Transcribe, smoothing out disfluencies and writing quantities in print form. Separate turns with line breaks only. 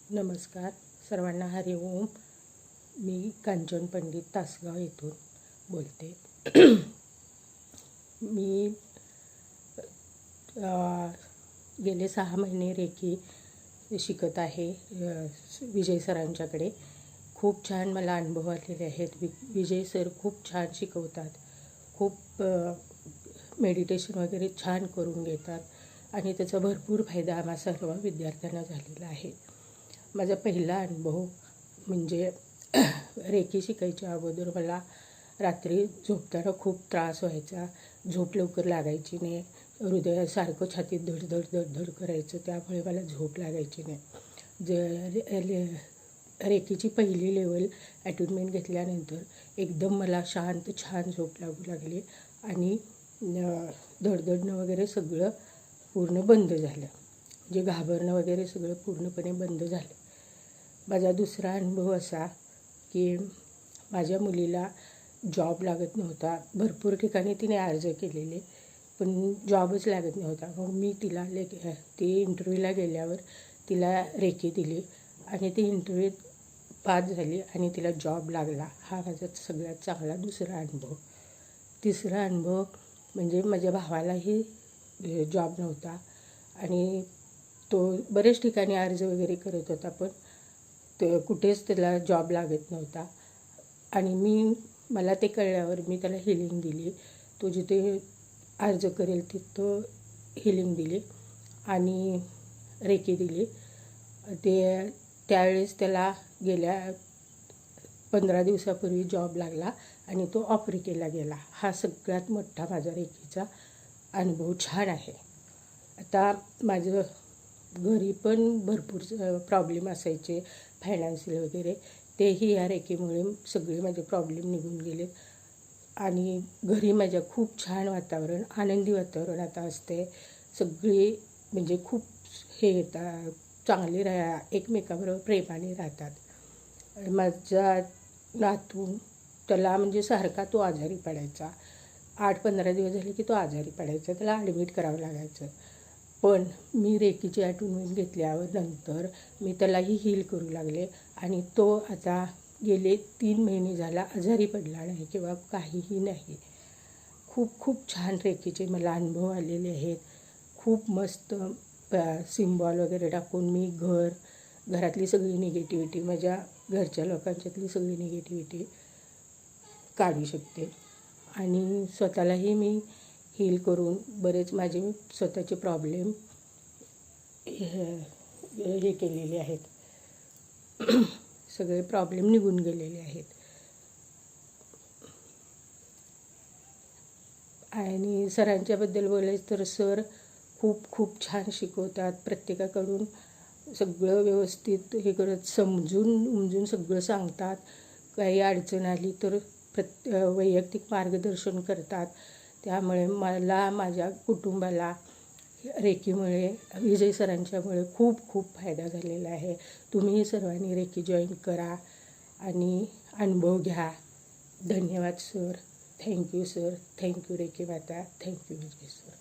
नमस्कार सर्वांना, हरिओम. मी कांचन पंडित तासगाव येथून बोलते. मी गेले 6 महिने रेकी शिकत आहे विजय सरांच्याकडे. खूप छान मला अनुभव आलेले आहेत. विजय सर खूप छान शिकवतात. खूप मेडिटेशन वगैरे छान करून घेतात आणि त्याचा भरपूर फायदा आम्हा सर्व विद्यार्थ्यांना झालेला आहे. माझा पहिला अनुभव म्हणजे रेकी शिकायच्या अगोदर मला रात्री झोपताना खूप त्रास व्हायचा. झोप लवकर लागायची नाही. हृदयासारखं छातीत धडधड धडधड करायचं, त्यामुळे मला झोप लागायची नाही. रेकीची पहिली लेवल ॲटुनमेंट घेतल्यानंतर एकदम मला शांत छान झोप लागू लागली आणि धडधडणं वगैरे सगळं पूर्ण बंद झालं. म्हणजे घाबरणं वगैरे सगळं पूर्णपणे बंद झालं. माझा दुसरा अनुभव असा की माझ्या मुलीला जॉब लागत नव्हता. भरपूर ठिकाणी तिने अर्ज केलेले, पण जॉबच लागत नव्हता. मग मी तिला ती इंटरव्ह्यूला गेल्यावर तिला रेकी दिली आणि ती इंटरव्ह्यूत पास झाली आणि तिला जॉब लागला. हा माझा सगळ्यात चांगला दुसरा अनुभव. तिसरा अनुभव म्हणजे माझ्या भावालाही जॉब नव्हता आणि तो बरेच ठिकाणी अर्ज वगैरे करत होता, पण कुठेच त्याला जॉब लागत नव्हता. आणि मला ते कळल्यावर मी त्याला हिलिंग दिली. तो जिथे अर्ज करेल तिथं हिलिंग दिली आणि रेकी दिली. त्यावेळेस त्याला गेल्या 15 दिवसापूर्वी जॉब लागला आणि तो आफ्रिकेला गेला. हा सगळ्यात मोठा माझा रेकीचा अनुभव छान आहे. आता माझं घरी पण भरपूर प्रॉब्लेम असायचे फायनान्शियल वगैरे, तेही या रेकीमुळे सगळे माझे प्रॉब्लेम निघून गेलेत आणि घरी माझ्या खूप छान वातावरण, आनंदी वातावरण आता असते. सगळे म्हणजे खूप येतात, चांगले एकमेकाबरोबर प्रेमाने राहतात. माझा नातू त्याला म्हणजे सारखा तो आजारी पडायचा. 8-15 दिवस झाले की तो आजारी पडायचा, त्याला ॲडमिट करावं लागायचं. पण मी रेकीची ॲटुनमेंट घेतल्यावर नंतर मी त्यालाही हील करू लागले आणि तो आता गेले 3 महिने झाला आजारी पडला नाही किंवा काहीही नाही. खूप खूप छान रेकीचे मला अनुभव आलेले आहेत. खूप मस्त सिम्बॉल वगैरे टाकून मी घरातली सगळी निगेटिव्हिटी, माझ्या घरच्या लोकांच्यातली सगळी निगेटिव्हिटी काढू शकते आणि स्वतःलाही मी हील करून बरेच माझे स्वतःचे प्रॉब्लेम हे केलेले आहेत. सगळे प्रॉब्लेम निघून गेलेले आहेत. आणि सरांच्याबद्दल बोलायचं तर सर खूप खूप छान शिकवतात. प्रत्येकाकडून सगळं व्यवस्थित हे करत समजून सगळं सांगतात. काही अडचण आली तर वैयक्तिक मार्गदर्शन करतात. त्यामुळे मला, माझ्या कुटुंबाला रेकीमुळे, विजय सरांच्यामुळे खूप खूप फायदा झालेला आहे. तुम्हीही सर्वांनी रेकी जॉईन करा आणि अनुभव घ्या. धन्यवाद sir. Thank you sir. Thank you Reiki माता. Thank you Vijay sir.